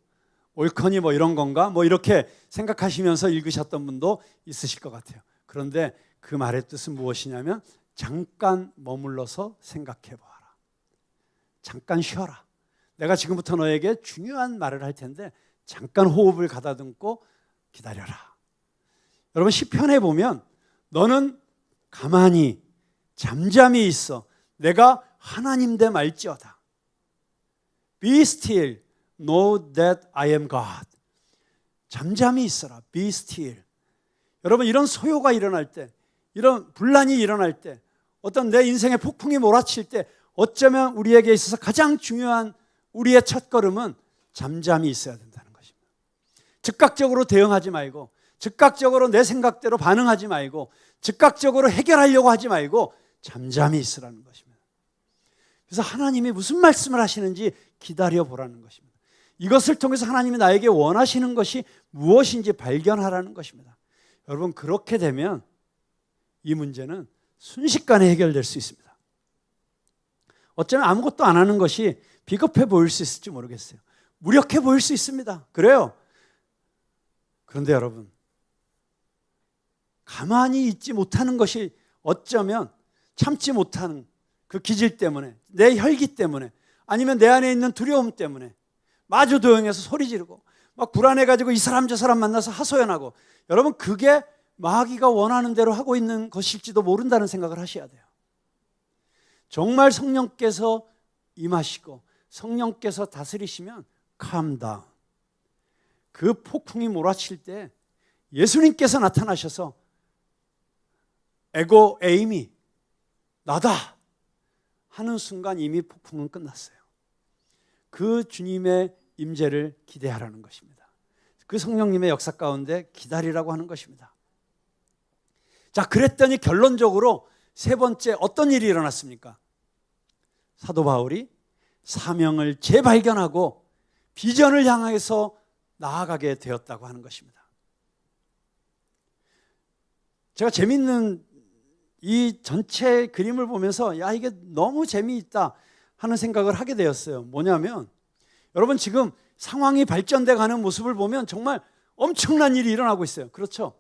옳거니 뭐 이런 건가 뭐 이렇게 생각하시면서 읽으셨던 분도 있으실 것 같아요. 그런데 그 말의 뜻은 무엇이냐면 잠깐 머물러서 생각해 보아라, 잠깐 쉬어라. 내가 지금부터 너에게 중요한 말을 할 텐데 잠깐 호흡을 가다듬고 기다려라. 여러분 시편에 보면 너는 가만히 잠잠히 있어, 내가 하나님 되 말지어다. Be still, know that I am God. 잠잠히 있어라, be still. 여러분 이런 소요가 일어날 때, 이런 분란이 일어날 때, 어떤 내 인생의 폭풍이 몰아칠 때 어쩌면 우리에게 있어서 가장 중요한 우리의 첫걸음은 잠잠히 있어야 된다는 것입니다. 즉각적으로 대응하지 말고 즉각적으로 내 생각대로 반응하지 말고 즉각적으로 해결하려고 하지 말고 잠잠히 있으라는 것입니다. 그래서 하나님이 무슨 말씀을 하시는지 기다려 보라는 것입니다. 이것을 통해서 하나님이 나에게 원하시는 것이 무엇인지 발견하라는 것입니다. 여러분, 그렇게 되면 이 문제는 순식간에 해결될 수 있습니다. 어쩌면 아무것도 안 하는 것이 비겁해 보일 수 있을지 모르겠어요. 무력해 보일 수 있습니다. 그래요. 그런데 여러분, 가만히 있지 못하는 것이 어쩌면 참지 못하는 그 기질 때문에, 내 혈기 때문에, 아니면 내 안에 있는 두려움 때문에 마주 도용해서 소리 지르고 막 불안해가지고 이 사람 저 사람 만나서 하소연하고, 여러분, 그게 마귀가 원하는 대로 하고 있는 것일지도 모른다는 생각을 하셔야 돼요. 정말 성령께서 임하시고 성령께서 다스리시면 calm down. 그 폭풍이 몰아칠 때 예수님께서 나타나셔서 에고 에임이 나다 하는 순간 이미 폭풍은 끝났어요. 그 주님의 임재를 기대하라는 것입니다. 그 성령님의 역사 가운데 기다리라고 하는 것입니다. 자, 그랬더니 결론적으로 세 번째 어떤 일이 일어났습니까? 사도 바울이 사명을 재발견하고 비전을 향해서 나아가게 되었다고 하는 것입니다. 제가 재미있는 이 전체 그림을 보면서 야, 이게 너무 재미있다 하는 생각을 하게 되었어요. 뭐냐면, 여러분, 지금 상황이 발전돼 가는 모습을 보면 정말 엄청난 일이 일어나고 있어요. 그렇죠?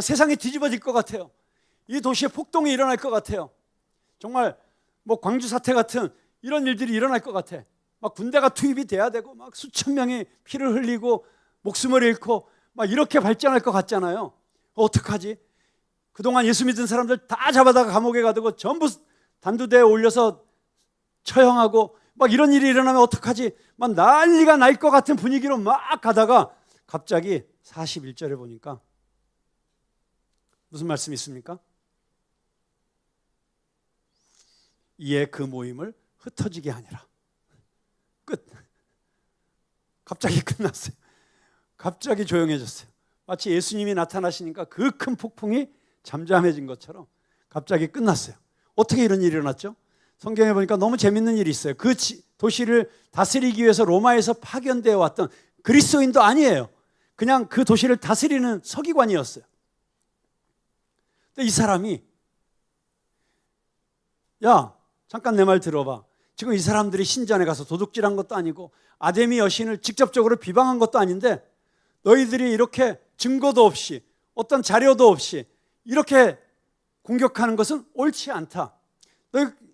세상이 뒤집어질 것 같아요. 이 도시에 폭동이 일어날 것 같아요. 정말 뭐 광주 사태 같은 이런 일들이 일어날 것 같아. 막 군대가 투입이 돼야 되고 막 수천 명이 피를 흘리고 목숨을 잃고 막 이렇게 발전할 것 같잖아요. 어떡하지? 그동안 예수 믿은 사람들 다 잡아다가 감옥에 가두고 전부 단두대에 올려서 처형하고 막 이런 일이 일어나면 어떡하지? 막 난리가 날 것 같은 분위기로 막 가다가 갑자기 41절에 보니까 무슨 말씀이 있습니까? 이에 그 모임을 흩어지게 하니라. 끝. 갑자기 끝났어요. 갑자기 조용해졌어요. 마치 예수님이 나타나시니까 그 큰 폭풍이 잠잠해진 것처럼 갑자기 끝났어요. 어떻게 이런 일이 일어났죠? 성경에 보니까 너무 재밌는 일이 있어요. 그 도시를 다스리기 위해서 로마에서 파견되어 왔던 그리스도인도 아니에요. 그냥 그 도시를 다스리는 서기관이었어요. 근데 이 사람이, 야, 잠깐 내 말 들어봐. 지금 이 사람들이 신전에 가서 도둑질한 것도 아니고 아데미 여신을 직접적으로 비방한 것도 아닌데 너희들이 이렇게 증거도 없이 어떤 자료도 없이 이렇게 공격하는 것은 옳지 않다.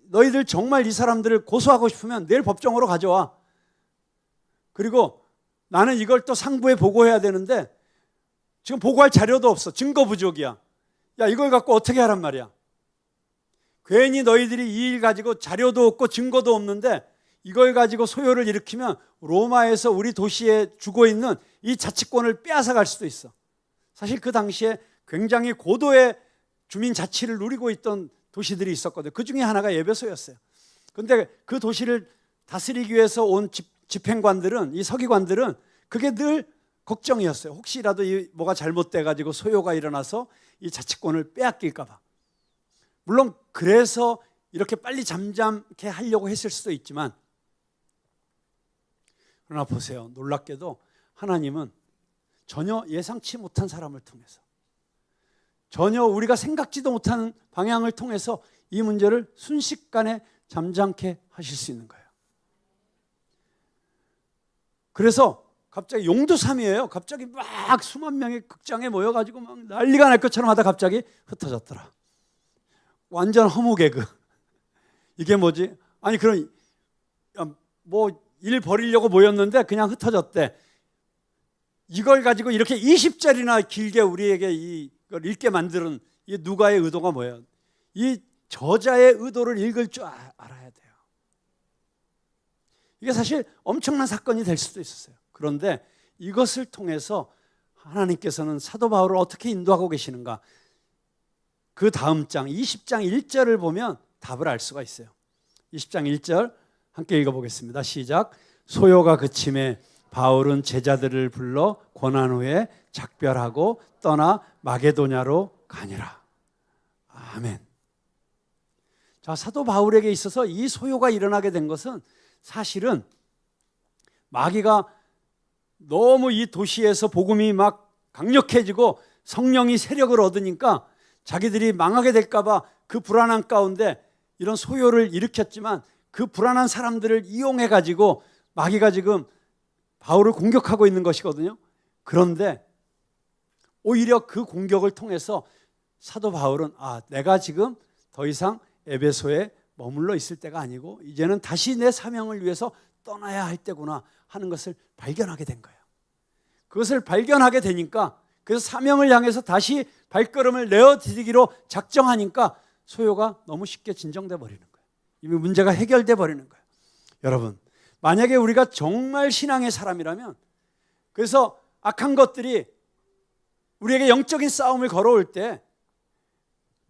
너희들 정말 이 사람들을 고소하고 싶으면 내일 법정으로 가져와. 그리고 나는 이걸 또 상부에 보고해야 되는데 지금 보고할 자료도 없어. 증거 부족이야. 야, 이걸 갖고 어떻게 하란 말이야. 괜히 너희들이 이 일 가지고 자료도 없고 증거도 없는데 이걸 가지고 소요를 일으키면 로마에서 우리 도시에 주고 있는 이 자치권을 빼앗아 갈 수도 있어. 사실 그 당시에 굉장히 고도의 주민 자치를 누리고 있던 도시들이 있었거든요. 그 중에 하나가 에베소였어요. 그런데 그 도시를 다스리기 위해서 온 집행관들은, 이 서기관들은 그게 늘 걱정이었어요. 혹시라도 뭐가 잘못돼 가지고 소요가 일어나서 이 자치권을 빼앗길까 봐. 물론 그래서 이렇게 빨리 잠잠케 하려고 했을 수도 있지만, 그러나 보세요. 놀랍게도 하나님은 전혀 예상치 못한 사람을 통해서, 전혀 우리가 생각지도 못하는 방향을 통해서 이 문제를 순식간에 잠잠케 하실 수 있는 거예요. 그래서 갑자기 용두삼이에요. 갑자기 막 수만 명이 극장에 모여가지고 막 난리가 날 것처럼 하다 갑자기 흩어졌더라. 완전 허무 개그. 이게 뭐지? 아니, 그럼 뭐 일 벌이려고 모였는데 그냥 흩어졌대. 이걸 가지고 이렇게 20절이나 길게 우리에게 이걸 읽게 만드는 이 누가의 의도가 뭐예요? 이 저자의 의도를 읽을 줄 알아야 돼요. 이게 사실 엄청난 사건이 될 수도 있었어요. 그런데 이것을 통해서 하나님께서는 사도 바울을 어떻게 인도하고 계시는가? 그 다음 장 20장 1절을 보면 답을 알 수가 있어요. 20장 1절 함께 읽어보겠습니다. 시작. 소요가 그침에 바울은 제자들을 불러 고난 후에 작별하고 떠나 마게도냐로 가니라. 아멘. 자, 사도 바울에게 있어서 이 소요가 일어나게 된 것은 사실은 마귀가 너무 이 도시에서 복음이 막 강력해지고 성령이 세력을 얻으니까 자기들이 망하게 될까 봐 그 불안한 가운데 이런 소요를 일으켰지만 그 불안한 사람들을 이용해 가지고 마귀가 지금 바울을 공격하고 있는 것이거든요. 그런데 오히려 그 공격을 통해서 사도 바울은 내가 지금 더 이상 에베소에 머물러 있을 때가 아니고 이제는 다시 내 사명을 위해서 떠나야 할 때구나 하는 것을 발견하게 된 거예요. 그것을 발견하게 되니까 그래서 사명을 향해서 다시 발걸음을 내어디디기로 작정하니까 소요가 너무 쉽게 진정돼 버리는 거예요. 이미 문제가 해결돼 버리는 거예요. 여러분, 만약에 우리가 정말 신앙의 사람이라면, 그래서 악한 것들이 우리에게 영적인 싸움을 걸어올 때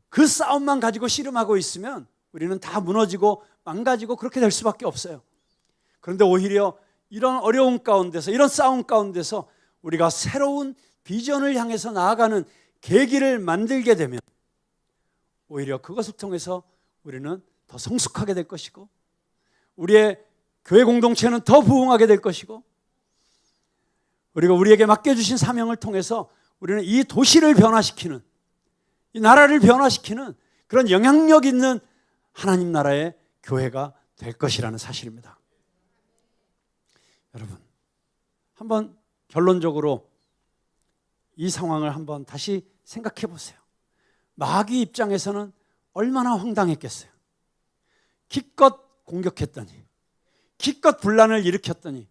그 싸움만 가지고 씨름하고 있으면 우리는 다 무너지고 망가지고 그렇게 될 수밖에 없어요. 그런데 오히려 이런 어려운 가운데서, 이런 싸움 가운데서 우리가 새로운 비전을 향해서 나아가는 계기를 만들게 되면 오히려 그것을 통해서 우리는 더 성숙하게 될 것이고 우리의 교회 공동체는 더 부흥하게 될 것이고 그리고 우리에게 맡겨주신 사명을 통해서 우리는 이 도시를 변화시키는, 이 나라를 변화시키는 그런 영향력 있는 하나님 나라의 교회가 될 것이라는 사실입니다. 여러분, 한번 결론적으로 이 상황을 한번 다시 생각해 보세요. 마귀 입장에서는 얼마나 황당했겠어요. 기껏 공격했더니, 기껏 분란을 일으켰더니,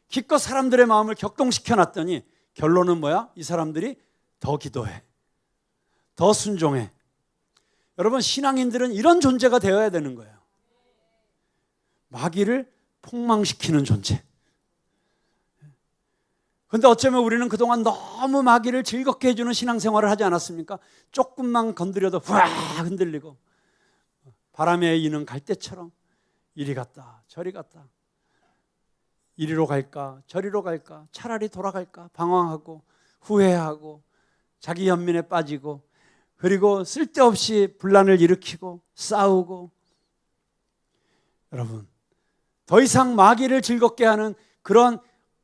기껏 사람들의 마음을 격동시켜 놨더니 결론은 뭐야? 이 사람들이 더 기도해, 더 순종해. 여러분, 신앙인들은 이런 존재가 되어야 되는 거예요. 마귀를 폭망시키는 존재. 그런데 어쩌면 우리는 그동안 너무 마귀를 즐겁게 해주는 신앙생활을 하지 않았습니까? 조금만 건드려도 후아 흔들리고 바람에 이는 갈대처럼 이리 갔다 저리 갔다, 이리로 갈까 저리로 갈까, 차라리 돌아갈까 방황하고 후회하고 자기 연민에 빠지고 그리고 쓸데없이 분란을 일으키고 싸우고. 여러분, 더 이상 마귀를 즐겁게 하는 그런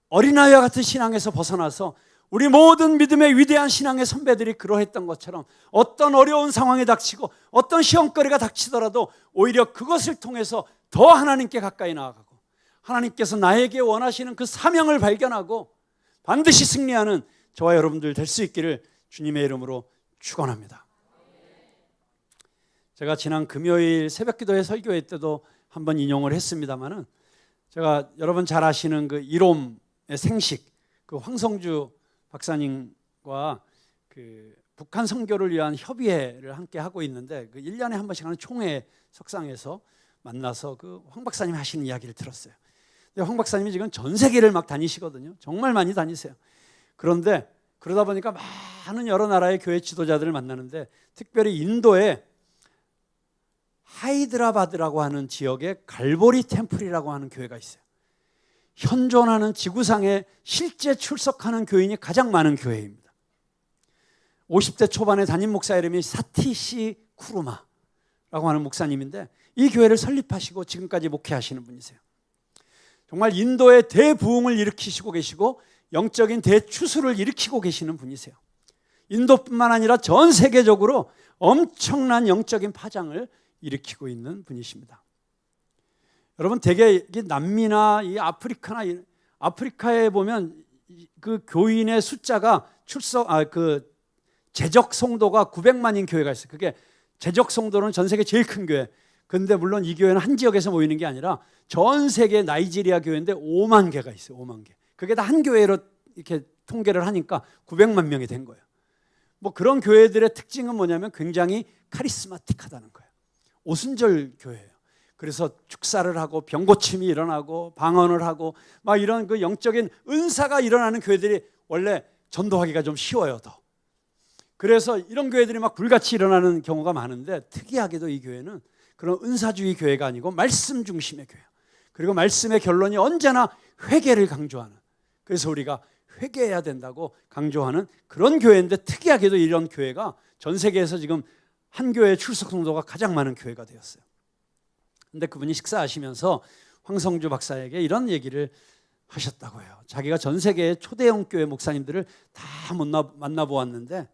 어린아이와 같은 신앙에서 벗어나서 우리 모든 믿음의 위대한 신앙의 선배들이 그러했던 것처럼 어떤 어려운 상황이 닥치고 어떤 시험거리가 닥치더라도 오히려 그것을 통해서 더 하나님께 가까이 나아가고 하나님께서 나에게 원하시는 그 사명을 발견하고 반드시 승리하는 저와 여러분들 될 수 있기를 주님의 이름으로 축원합니다. 제가 지난 금요일 새벽기도회 설교회 때도 한번 인용을 했습니다마는, 제가 여러분 잘 아시는 그 이롬의 생식, 그 황성주 박사님과 그 북한 선교를 위한 협의회를 함께 하고 있는데 그 1년에 한 번씩 하는 총회 석상에서 만나서 그 황 박사님 하시는 이야기를 들었어요. 근데 황 박사님이 지금 전 세계를 막 다니시거든요. 정말 많이 다니세요. 그런데 그러다 보니까 많은 여러 나라의 교회 지도자들을 만나는데 특별히 인도에 하이드라바드라고 하는 지역에 갈보리 템플이라고 하는 교회가 있어요. 현존하는 지구상에 실제 출석하는 교인이 가장 많은 교회입니다. 50대 초반의 담임 목사 이름이 사티시 쿠르마라고 하는 목사님인데 이 교회를 설립하시고 지금까지 목회하시는 분이세요. 정말 인도의 대부흥을 일으키시고 계시고 영적인 대추수를 일으키고 계시는 분이세요. 인도뿐만 아니라 전 세계적으로 엄청난 영적인 파장을 일으키고 있는 분이십니다. 여러분, 대개 남미나 이 아프리카에 보면 그 교인의 숫자가 그 재적 성도가 900만인 교회가 있어요. 그게 재적 성도는 전 세계 제일 큰 교회. 그런데 물론 이 교회는 한 지역에서 모이는 게 아니라 전 세계 나이지리아 교회인데 5만 개가 있어요. 5만 개. 그게 다 한 교회로 이렇게 통계를 하니까 900만 명이 된 거예요. 뭐 그런 교회들의 특징은 뭐냐면 굉장히 카리스마틱하다는 거예요. 오순절 교회예요. 그래서 축사를 하고 병고침이 일어나고 방언을 하고 막 이런 그 영적인 은사가 일어나는 교회들이 원래 전도하기가 좀 쉬워요, 더. 그래서 이런 교회들이 막 불같이 일어나는 경우가 많은데 특이하게도 이 교회는 그런 은사주의 교회가 아니고 말씀 중심의 교회예요. 그리고 말씀의 결론이 언제나 회개를 강조하는, 그래서 우리가 회개해야 된다고 강조하는 그런 교회인데, 특이하게도 이런 교회가 전 세계에서 지금 한 교회 출석 성도가 가장 많은 교회가 되었어요. 근데 그분이 식사하시면서 황성주 박사에게 이런 얘기를 하셨다고 해요. 자기가 전 세계의 초대형 교회 목사님들을 다 만나보았는데,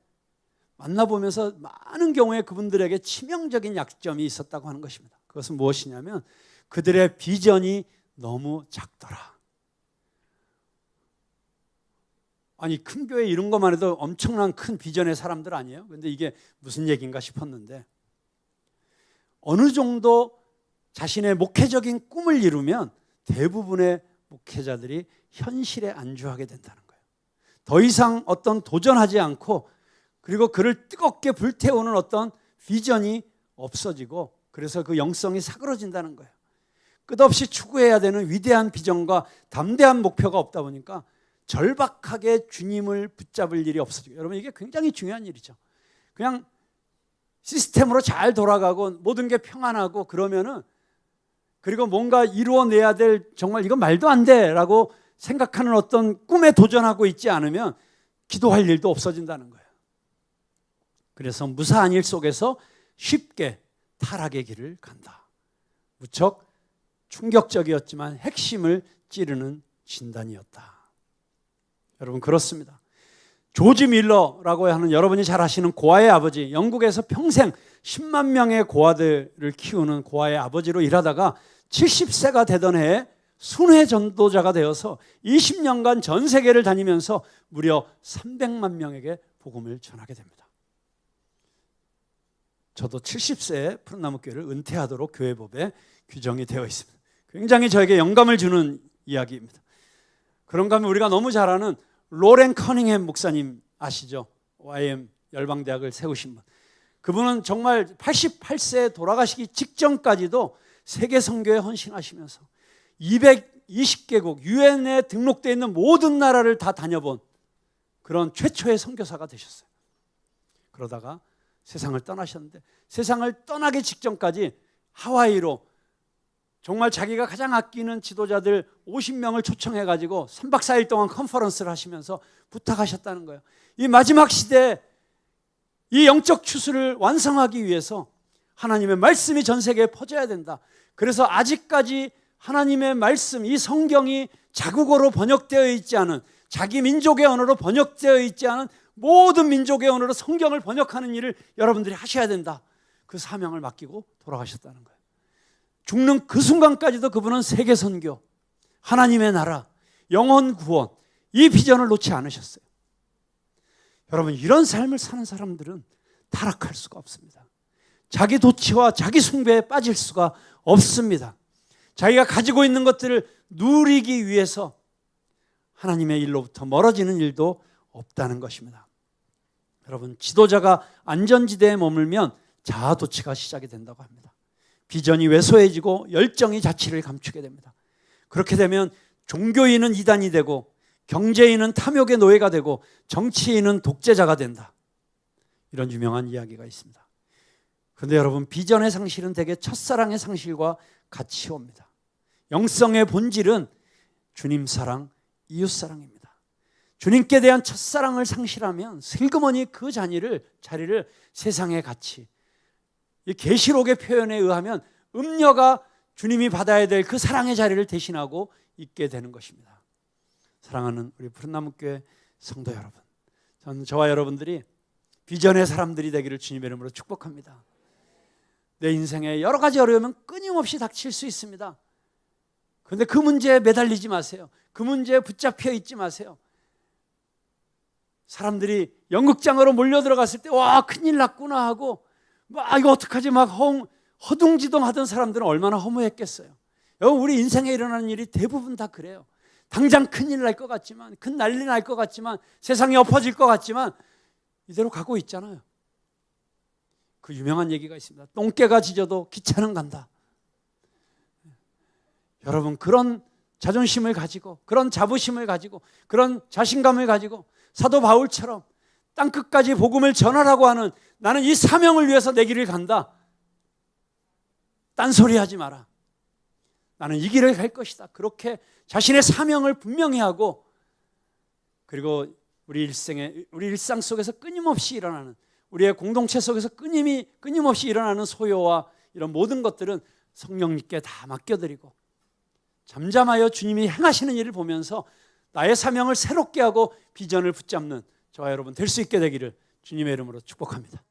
만나보면서 많은 경우에 그분들에게 치명적인 약점이 있었다고 하는 것입니다. 그것은 무엇이냐면 그들의 비전이 너무 작더라. 아니, 큰 교회 이런 것만 해도 엄청난 큰 비전의 사람들 아니에요? 그런데 이게 무슨 얘기인가 싶었는데, 어느 정도 자신의 목회적인 꿈을 이루면 대부분의 목회자들이 현실에 안주하게 된다는 거예요. 더 이상 어떤 도전하지 않고, 그리고 그를 뜨겁게 불태우는 어떤 비전이 없어지고, 그래서 그 영성이 사그러진다는 거예요. 끝없이 추구해야 되는 위대한 비전과 담대한 목표가 없다 보니까 절박하게 주님을 붙잡을 일이 없어지고, 여러분 이게 굉장히 중요한 일이죠. 그냥 시스템으로 잘 돌아가고 모든 게 평안하고 그러면은, 그리고 뭔가 이루어내야 될, 정말 이건 말도 안 돼라고 생각하는 어떤 꿈에 도전하고 있지 않으면 기도할 일도 없어진다는 거예요. 그래서 무사한 일 속에서 쉽게 타락의 길을 간다. 무척 충격적이었지만 핵심을 찌르는 진단이었다. 여러분, 그렇습니다. 조지 밀러라고 하는, 여러분이 잘 아시는 고아의 아버지, 영국에서 평생 10만 명의 고아들을 키우는 고아의 아버지로 일하다가 70세가 되던 해에 순회 전도자가 되어서 20년간 전 세계를 다니면서 무려 300만 명에게 복음을 전하게 됩니다. 저도 70세에 푸른나무교회를 은퇴하도록 교회법에 규정이 되어 있습니다. 굉장히 저에게 영감을 주는 이야기입니다. 그런가 하면 우리가 너무 잘 아는 로렌 커닝햄 목사님 아시죠? YM 열방대학을 세우신 분. 그분은 정말 88세에 돌아가시기 직전까지도 세계 선교에 헌신하시면서 220개국 유엔에 등록되어 있는 모든 나라를 다 다녀본 그런 최초의 선교사가 되셨어요. 그러다가 세상을 떠나셨는데, 세상을 떠나기 직전까지 하와이로 정말 자기가 가장 아끼는 지도자들 50명을 초청해가지고 3박 4일 동안 컨퍼런스를 하시면서 부탁하셨다는 거예요. 이 마지막 시대에 이 영적 추수를 완성하기 위해서 하나님의 말씀이 전 세계에 퍼져야 된다. 그래서 아직까지 하나님의 말씀, 이 성경이 자국어로 번역되어 있지 않은, 자기 민족의 언어로 번역되어 있지 않은 모든 민족의 언어로 성경을 번역하는 일을 여러분들이 하셔야 된다. 그 사명을 맡기고 돌아가셨다는 거예요. 죽는 그 순간까지도 그분은 세계 선교, 하나님의 나라, 영혼 구원, 이 비전을 놓지 않으셨어요. 여러분, 이런 삶을 사는 사람들은 타락할 수가 없습니다. 자기 도취와 자기 숭배에 빠질 수가 없습니다. 자기가 가지고 있는 것들을 누리기 위해서 하나님의 일로부터 멀어지는 일도 없다는 것입니다. 여러분, 지도자가 안전지대에 머물면 자아도취가 시작이 된다고 합니다. 비전이 왜소해지고 열정이 자취를 감추게 됩니다. 그렇게 되면 종교인은 이단이 되고, 경제인은 탐욕의 노예가 되고, 정치인은 독재자가 된다. 이런 유명한 이야기가 있습니다. 그런데 여러분, 비전의 상실은 대개 첫사랑의 상실과 같이 옵니다. 영성의 본질은 주님 사랑, 이웃 사랑입니다. 주님께 대한 첫사랑을 상실하면 슬그머니 그 자리를 세상의 가치, 이 계시록의 표현에 의하면 음녀가 주님이 받아야 될 그 사랑의 자리를 대신하고 있게 되는 것입니다. 사랑하는 우리 푸른나무교회 성도 여러분, 저는 저와 여러분들이 비전의 사람들이 되기를 주님의 이름으로 축복합니다. 내 인생에 여러 가지 어려움은 끊임없이 닥칠 수 있습니다. 그런데 그 문제에 매달리지 마세요. 그 문제에 붙잡혀 있지 마세요. 사람들이 연극장으로 몰려들어갔을 때 와, 큰일 났구나 하고 막 이거 어떡하지 막 허둥지둥 하던 사람들은 얼마나 허무했겠어요. 여러분, 우리 인생에 일어나는 일이 대부분 다 그래요. 당장 큰일 날 것 같지만, 큰 난리 날 것 같지만, 세상이 엎어질 것 같지만 이대로 가고 있잖아요. 그 유명한 얘기가 있습니다. 똥개가 짖어도 기차는 간다. 여러분, 그런 자존심을 가지고, 그런 자부심을 가지고, 그런 자신감을 가지고 사도 바울처럼 땅끝까지 복음을 전하라고 하는, 나는 이 사명을 위해서 내 길을 간다. 딴소리 하지 마라. 나는 이 길을 갈 것이다. 그렇게 자신의 사명을 분명히 하고 그리고 우리 일상 속에서 끊임없이 일어나는, 우리의 공동체 속에서 끊임없이 일어나는 소요와 이런 모든 것들은 성령님께 다 맡겨드리고 잠잠하여 주님이 행하시는 일을 보면서 나의 사명을 새롭게 하고 비전을 붙잡는 저와 여러분 될 수 있게 되기를 주님의 이름으로 축복합니다.